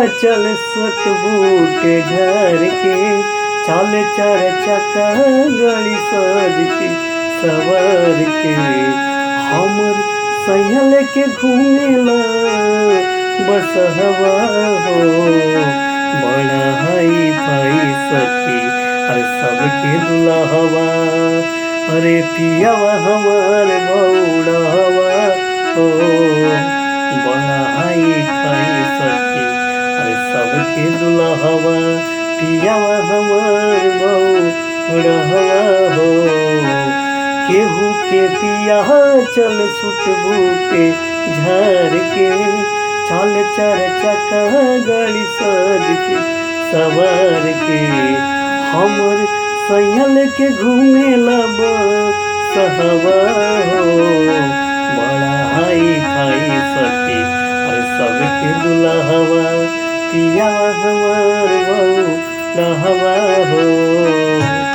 चल सट बूटे झर के, चल चार चक्का गाड़ी सज के सवार के। हमर सैया लेके घूमेला बस हवा हो, बड़ा हाई फाई सखी अरे सबके दुल्हवा। अरे पियावा हमार बौड़ावा हो, बड़ा हाई फाई सखी अरे सबके दुल्हवा। पियावा हमार बौड़ावा हो, केहू के पिया चल सुट बूटे झार के, चल चार चक्का गाड़ी सज के सवार के। हमर सैया के घूमेला सहवा हो, बड़ा हाई फाई सखी अरे सबके दुल्हवा। पिया हमार बहू रहवा हो।